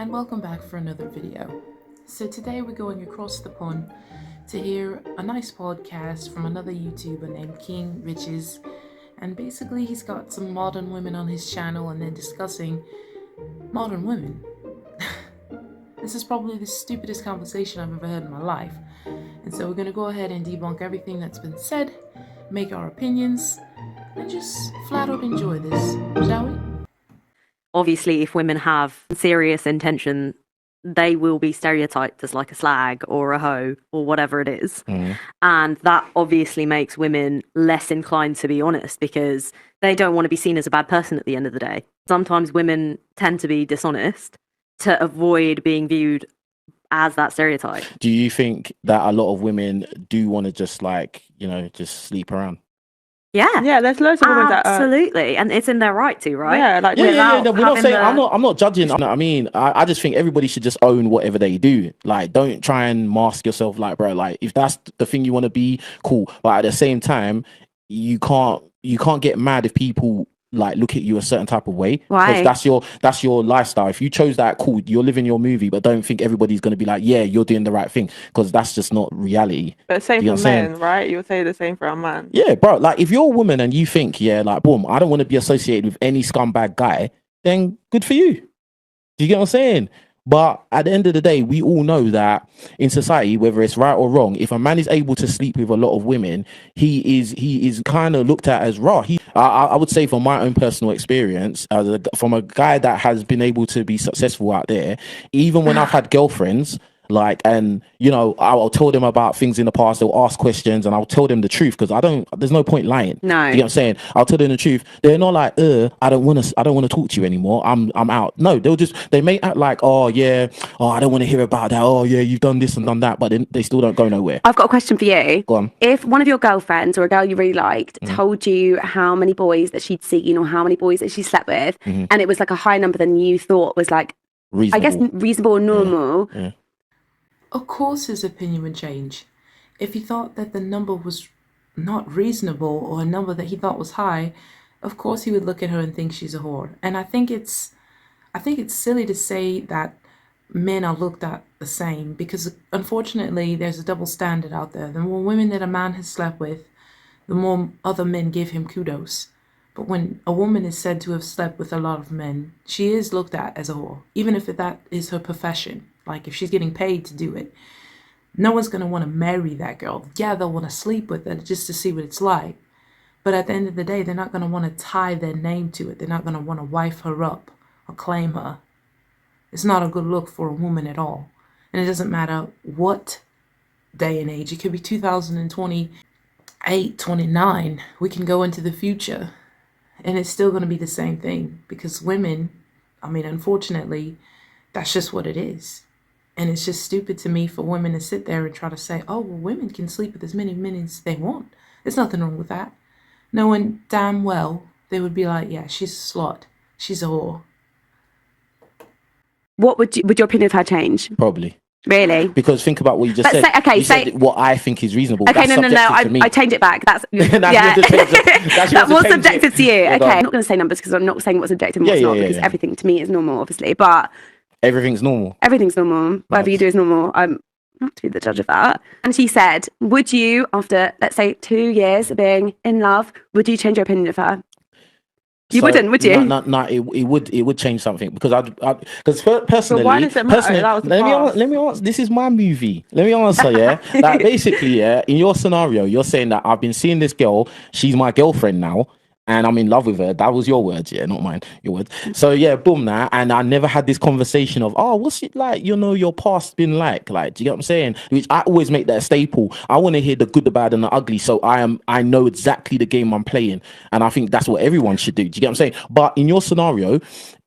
and welcome back for another video. So today we're going across the pond to hear a nice podcast from another YouTuber named King Riches, and basically he's got some modern women on his channel and they're discussing modern women. This is probably the stupidest conversation I've ever heard in my life, and so we're going to go ahead and debunk everything that's been said, make our opinions, and just flat out enjoy this, shall we? Obviously, if women have serious intention, they will be stereotyped as like a slag or a hoe or whatever it is. And that obviously makes women less inclined to be honest because they don't want to be seen as a bad person at the end of the day. Sometimes women tend to be dishonest to avoid being viewed as that stereotype. Do you think that a lot of women do want to just just sleep around? Yeah, there's loads of women that absolutely, and it's in their right to, right? Yeah, like yeah. We're not saying I'm not judging. You know what I mean, I just think everybody should just own whatever they do. Like, don't try and mask yourself. Like, bro, like if that's the thing you want to be, cool. But at the same time, you can't get mad if people like look at you a certain type of way. Why? Because that's your lifestyle. If you chose that, cool, you're living your movie, but don't think everybody's going to be like, yeah, you're doing the right thing, because that's just not reality. But same for men, right? You would say the same for a man. Yeah, bro, like if you're a woman and you think, yeah, like boom, I don't want to be associated with any scumbag guy, then good for you. Do you get what I'm saying? But at the end of the day, we all know that in society, whether it's right or wrong, if a man is able to sleep with a lot of women, he is kind of looked at as raw. I would say, from my own personal experience, from a guy that has been able to be successful out there, even when I've had girlfriends, I'll tell them about things in the past. They'll ask questions and I'll tell them the truth, because there's no point lying. No. You know what I'm saying? I'll tell them the truth. They're not like, I don't want to talk to you anymore. I'm out. No, they may act like, oh yeah, I don't want to hear about that. Oh yeah, you've done this and done that, but then they still don't go nowhere. I've got a question for you. Go on. If one of your girlfriends or a girl you really liked told you how many boys that she'd seen or how many boys that she slept with, and it was like a higher number than you thought was like, Reasonable. I guess reasonable or normal. Yeah. Of course his opinion would change. If he thought that the number was not reasonable or a number that he thought was high, of course he would look at her and think she's a whore. And I think it's silly to say that men are looked at the same, because unfortunately there's a double standard out there. The more women that a man has slept with, the more other men give him kudos. But when a woman is said to have slept with a lot of men, she is looked at as a whore, even if that is her profession. Like, if she's getting paid to do it, no one's going to want to marry that girl. Yeah, they'll want to sleep with her just to see what it's like. But at the end of the day, they're not going to want to tie their name to it. They're not going to want to wife her up or claim her. It's not a good look for a woman at all. And it doesn't matter what day and age. It could be 2028, 29. We can go into the future, and it's still going to be the same thing. Because women, unfortunately, that's just what it is. And it's just stupid to me for women to sit there and try to say, oh, well, women can sleep with as many men as they want. There's nothing wrong with that. Knowing damn well they would be like, yeah, she's a slut. She's a whore. What would your opinion of her change? Probably. Really? Because think about what you just said. You said what I think is reasonable. Okay, that's no. I change it back. That's yeah. That was subjective to you. Yeah, okay, I'm not going to say numbers because I'm not saying what's objective and what's not, because everything to me is normal, obviously. But everything's normal. Everything's normal. Whatever you do is normal. I'm not to be the judge of that. And she said, would you, after, let's say, 2 years of being in love, would you change your opinion of her? You wouldn't, would you? No, it would change something, because because personally, but why does it matter? Let me answer. This is my movie. Let me answer. Yeah, like basically, yeah. In your scenario, you're saying that I've been seeing this girl. She's my girlfriend now, and I'm in love with her. That was your words, yeah, not mine. Your words. So yeah, boom, that. And I never had this conversation of, oh, what's it like? Your past been like? Like, do you get what I'm saying? Which I always make that a staple. I want to hear the good, the bad, and the ugly. So I know exactly the game I'm playing, and I think that's what everyone should do. Do you get what I'm saying? But in your scenario,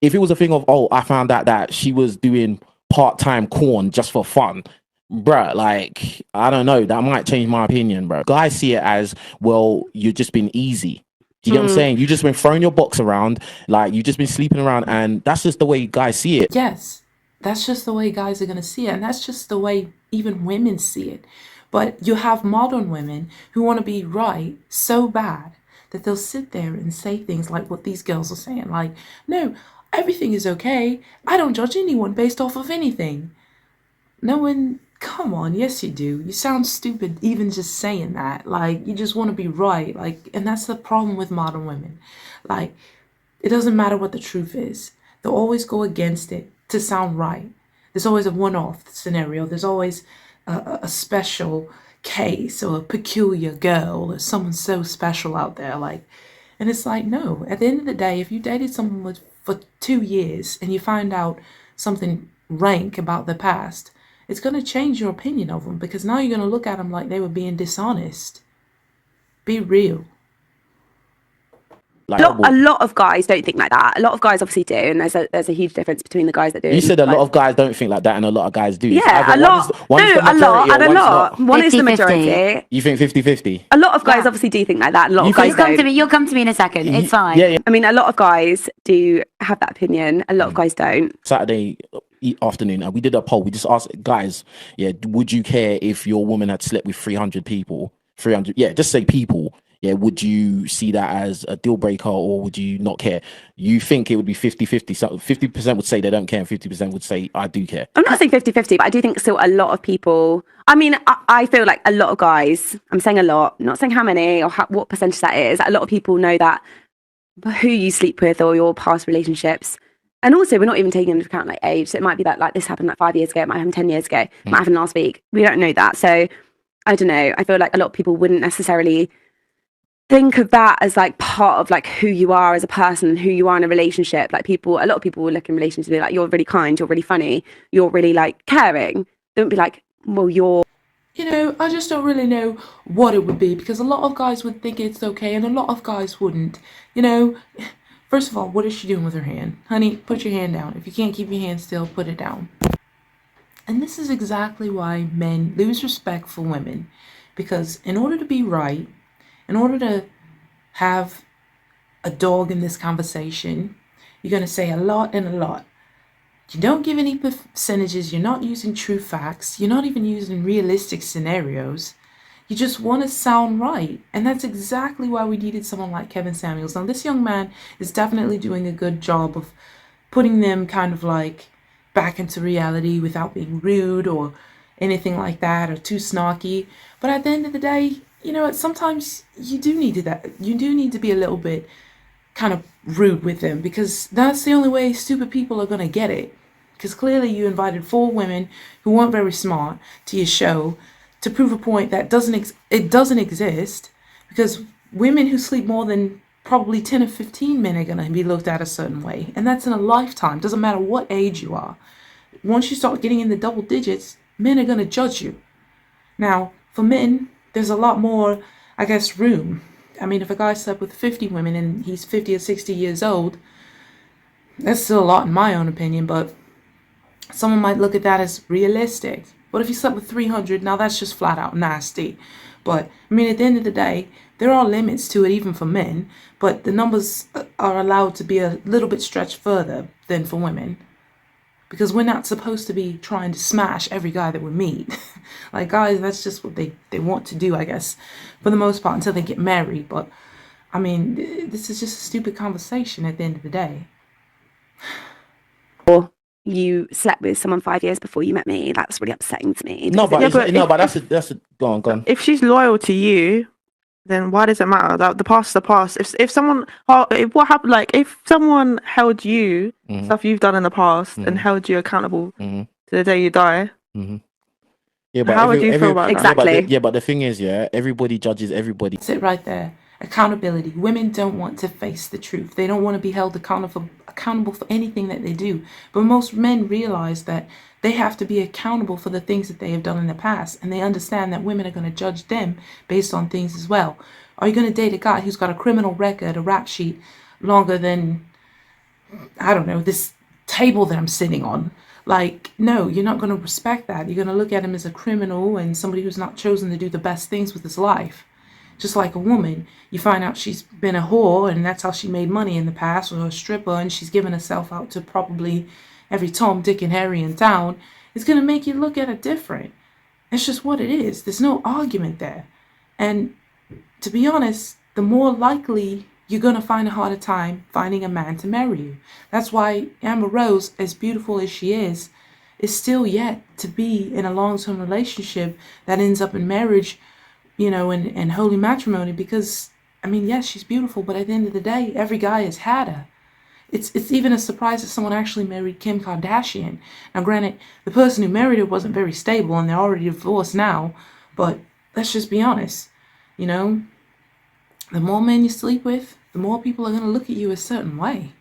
if it was a thing of, oh, I found out that she was doing part-time corn just for fun, bruh, like, I don't know, that might change my opinion, bro. Guys see it as, well, you've just been easy. Do you get what I'm saying? You've just been throwing your box around, like you've just been sleeping around, and that's just the way guys see it. Yes, that's just the way guys are going to see it, and that's just the way even women see it. But you have modern women who want to be right so bad that they'll sit there and say things like what these girls are saying, like, no, everything is okay. I don't judge anyone based off of anything. No one, come on, yes you do. You sound stupid even just saying that. Like, you just want to be right. Like, and that's the problem with modern women. Like, it doesn't matter what the truth is. They'll always go against it to sound right. There's always a one-off scenario. There's always a special case or a peculiar girl or someone so special out there. Like, and it's like, no. At the end of the day, if you dated someone for 2 years and you find out something rank about their past, it's going to change your opinion of them, because now you're going to look at them like they were being dishonest. Be real. Like, a lot of guys don't think like that. A lot of guys obviously do, and there's a huge difference between the guys that do. You said a lot of guys don't think like that, and a lot of guys do. Yeah, a lot. One is the majority. You think 50-50? A lot of guys obviously do think like that. A lot of guys don't. You'll come to me in a second. It's fine. Yeah. I mean, a lot of guys do have that opinion. A lot of guys don't. Saturday afternoon, we did a poll. We just asked guys, would you care if your woman had slept with 300 people? 300, just say people. Yeah, would you see that as a deal breaker, or would you not care? You think it would be 50-50. So 50% would say they don't care, and 50% would say, I do care. I'm not saying 50-50, but I do think still a lot of people, I mean, I feel like a lot of guys, I'm saying a lot, not saying how many or what percentage that is, a lot of people know that who you sleep with or your past relationships. And also, we're not even taking into account like age. So it might be that like this happened like 5 years ago, it might happen 10 years ago, it might happen last week. We don't know that. So I don't know. I feel like a lot of people wouldn't necessarily think of that as like part of like who you are as a person, who you are in a relationship. Like a lot of people will look in relationships and be like, you're really kind, you're really funny, you're really like caring. They won't be like, well, you're. I just don't really know what it would be, because a lot of guys would think it's okay and a lot of guys wouldn't. First of all, what is she doing with her hand? Honey, put your hand down. If you can't keep your hand still, put it down. And this is exactly why men lose respect for women, because in order to be right, in order to have a dog in this conversation, you're going to say a lot and a lot. You don't give any percentages. You're not using true facts. You're not even using realistic scenarios. You just want to sound right. And that's exactly why we needed someone like Kevin Samuels. Now, this young man is definitely doing a good job of putting them kind of like back into reality without being rude or anything like that or too snarky. But at the end of the day, sometimes you do need to be a little bit kind of rude with them, because that's the only way stupid people are going to get it. Because clearly you invited 4 women who weren't very smart to your show to prove a point that doesn't exist, because women who sleep more than probably 10 or 15 men are going to be looked at a certain way. And that's in a lifetime. Doesn't matter what age you are. Once you start getting in the double digits, men are going to judge you. Now, for men, there's a lot more, I guess, room. I mean, if a guy slept with 50 women and he's 50 or 60 years old, that's still a lot in my own opinion, but someone might look at that as realistic. What if he slept with 300? Now that's just flat out nasty. But, I mean, at the end of the day, there are limits to it even for men, but the numbers are allowed to be a little bit stretched further than for women. Because we're not supposed to be trying to smash every guy that we meet. Like, guys, that's just what they want to do, I guess, for the most part, until they get married. But, I mean, this is just a stupid conversation at the end of the day. Or you slept with someone 5 years before you met me. That's really upsetting to me. But that's a go on. If she's loyal to you, then why does it matter? That the past is the past. If someone held you, stuff you've done in the past, and held you accountable to the day you die, yeah, but how would you feel about exactly? That? But the thing is, everybody judges everybody. Sit right there. Accountability. Women don't want to face the truth. They don't want to be held accountable for anything that they do. But most men realize that they have to be accountable for the things that they have done in the past, and they understand that women are going to judge them based on things as well. Are you going to date a guy who's got a criminal record, a rap sheet longer than, I don't know, this table that I'm sitting on? Like, no, you're not going to respect that. You're going to look at him as a criminal and somebody who's not chosen to do the best things with his life. Just like a woman, you find out she's been a whore and that's how she made money in the past, or a stripper, and she's given herself out to probably every Tom, Dick, and Harry in town. It's going to make you look at it different. It's just what it is. There's no argument there. And to be honest, the more likely you're going to find a harder time finding a man to marry you. That's why Amber Rose, as beautiful as she is still yet to be in a long-term relationship that ends up in marriage, and holy matrimony, because, I mean, yes, she's beautiful, but at the end of the day, every guy has had her. It's even a surprise that someone actually married Kim Kardashian. Now, granted, the person who married her wasn't very stable, and they're already divorced now, but let's just be honest, the more men you sleep with, the more people are going to look at you a certain way.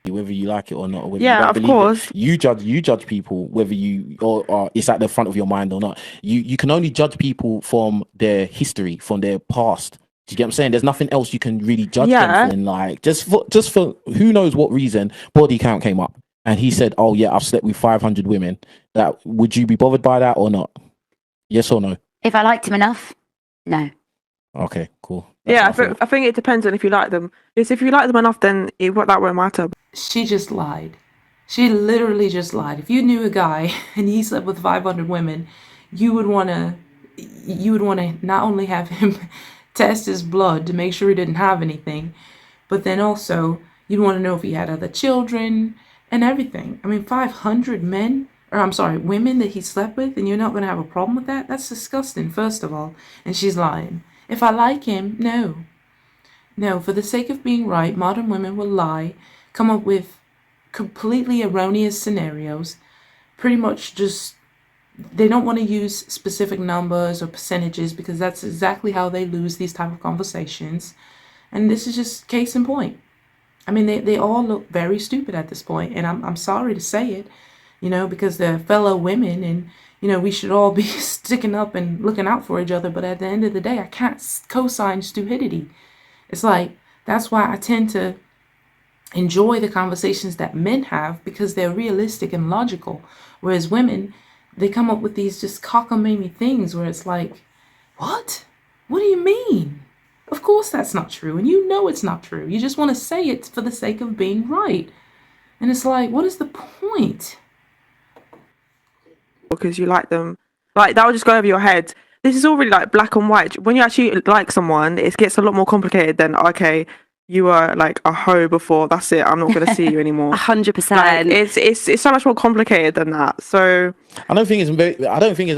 Whether you like it or not, or whether you Yeah, don't of believe course. it, you judge people whether you or it's at the front of your mind or not. You can only judge people from their history, from their past. Do you get what I'm saying? There's nothing else you can really judge them Yeah. for. And like just for who knows what reason, body count came up and he said, "Oh yeah, I've slept with 500 women." That would you be bothered by that or not? Yes or no? If I liked him enough, no. Okay, cool. That's Yeah, what I thought. I think it depends on if you like them. Because if you like them enough, then that won't matter. She just lied. She literally just lied. If you knew a guy and he slept with 500 women, you would want to not only have him test his blood to make sure he didn't have anything, but then also you'd want to know if he had other children and everything. I mean, 500 women that he slept with, and you're not going to have a problem with that? That's disgusting, first of all. And she's lying. If I like him, no. No, for the sake of being right, modern women will lie, come up with completely erroneous scenarios, pretty much just, they don't want to use specific numbers or percentages because that's exactly how they lose these type of conversations. And this is just case in point. I mean, they all look very stupid at this point, and I'm sorry to say it, because they're fellow women, and we should all be sticking up and looking out for each other. But at the end of the day, I can't co-sign stupidity. It's like, that's why I tend to enjoy the conversations that men have, because they're realistic and logical. Whereas women, they come up with these just cockamamie things where it's like, what? What do you mean? Of course that's not true, and it's not true. You just want to say it for the sake of being right. And it's like, what is the point? Because you like them. Like, that will just go over your head. This is all really like black and white. When you actually like someone, it gets a lot more complicated than, okay, you were like a hoe before, that's it, I'm not going to see you anymore. 100%. Like, it's so much more complicated than that. So I don't think it's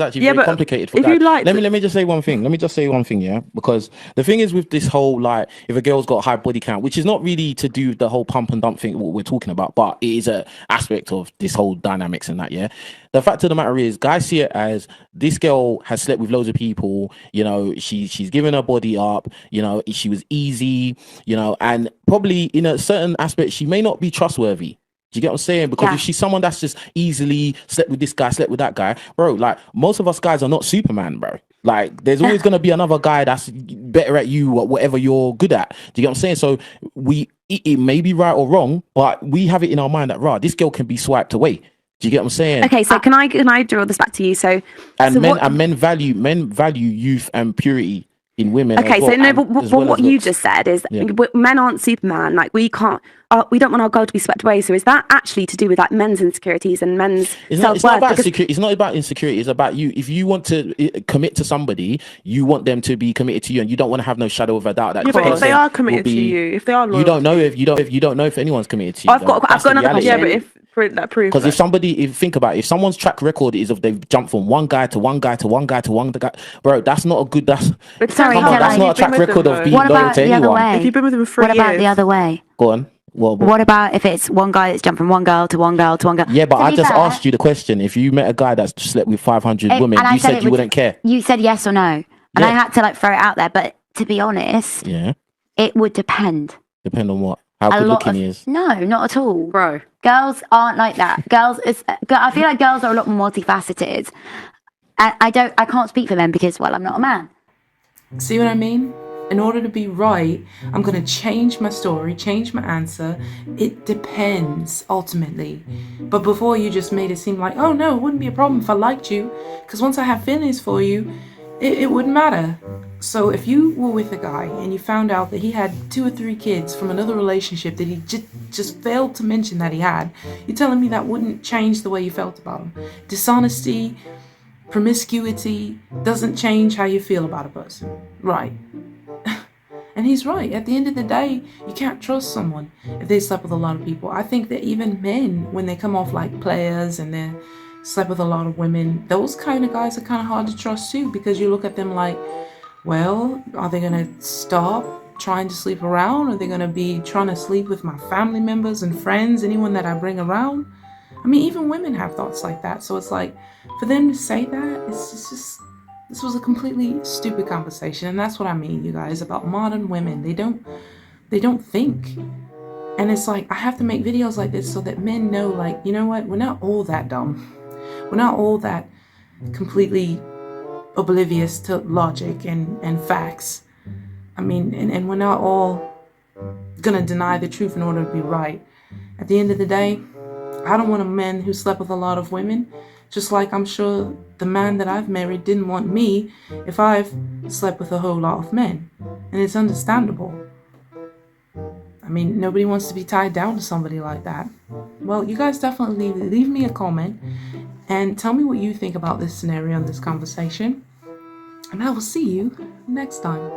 actually Yeah, very but complicated for if guys. you like- let me just say one thing. Yeah, because the thing is with this whole, like, if a girl's got a high body count, which is not really to do with the whole pump and dump thing what we're talking about, but it is a aspect of this whole dynamics and that. Yeah, the fact of the matter is, guys see it as this girl has slept with loads of people. She's given her body up. She was easy. And probably in a certain aspect, she may not be trustworthy. Do you get what I'm saying? Because if she's someone that's just easily slept with this guy, slept with that guy, bro, like, most of us guys are not Superman, bro. Like, there's always going to be another guy that's better at you at whatever you're good at. Do you get what I'm saying? So it may be right or wrong, but we have it in our mind that, this girl can be swiped away. Do you get what I'm saying? Okay, so can I draw this back to you? So men value youth and purity in women. Okay, as well, so no, but what you just said is men aren't Superman. Like, we can't, we don't want our girl to be swept away. So is that actually to do with like men's insecurities and men's self-worth? It's not about insecurity. It's not about insecurity. It's about you. If you want to commit to somebody, you want them to be committed to you, and you don't want to have no shadow of a doubt that. Yeah, but if they are committed to you, if they are loyal, you don't know if anyone's committed to you. I've got another question. Yeah, but if that proves, because think about it, if someone's track record is of they've jumped from one guy to one guy to one guy to one guy, bro, that's not a good. That's not a track record of being loyal to anyone. If you've been with them for 3 years, what about the other way? Go on. Well, what about if it's one guy that's jumped from one girl to one girl to one girl? Yeah, but I just asked you the question. If you met a guy that's slept with 500 women, you said you wouldn't care. You said yes or no, and I had to like throw it out there. But to be honest, it would depend. Depend on what? How good looking he is? No, not at all, bro. Girls aren't like that. I feel like girls are a lot more multifaceted. And I can't speak for them because, well, I'm not a man. See what I mean? In order to be right, I'm going to change my story, change my answer. It depends, ultimately. But before, you just made it seem like, oh no, it wouldn't be a problem if I liked you. Because once I have feelings for you, it wouldn't matter. So if you were with a guy and you found out that he had 2 or 3 kids from another relationship that he just failed to mention that he had, you're telling me that wouldn't change the way you felt about him? Dishonesty, promiscuity doesn't change how you feel about a person. Right. And he's right. At the end of the day, you can't trust someone if they slept with a lot of people. I think that even men, when they come off like players and they slept with a lot of women, those kind of guys are kind of hard to trust too, because you look at them like, well, are they going to stop trying to sleep around? Are they going to be trying to sleep with my family members and friends, anyone that I bring around? I mean, even women have thoughts like that. So it's like, for them to say that, it's just this was a completely stupid conversation. And that's what I mean, you guys, about modern women. They don't think. And it's like, I have to make videos like this so that men know, like, you know what, we're not all that dumb. We're not all that completely oblivious to logic and facts. I mean, and we're not all gonna deny the truth in order to be right. At the end of the day, I don't want a man who slept with a lot of women, just like I'm sure the man that I've married didn't want me if I've slept with a whole lot of men. And it's understandable. I mean, nobody wants to be tied down to somebody like that. Well, you guys definitely leave me a comment and tell me what you think about this scenario and this conversation. And I will see you next time.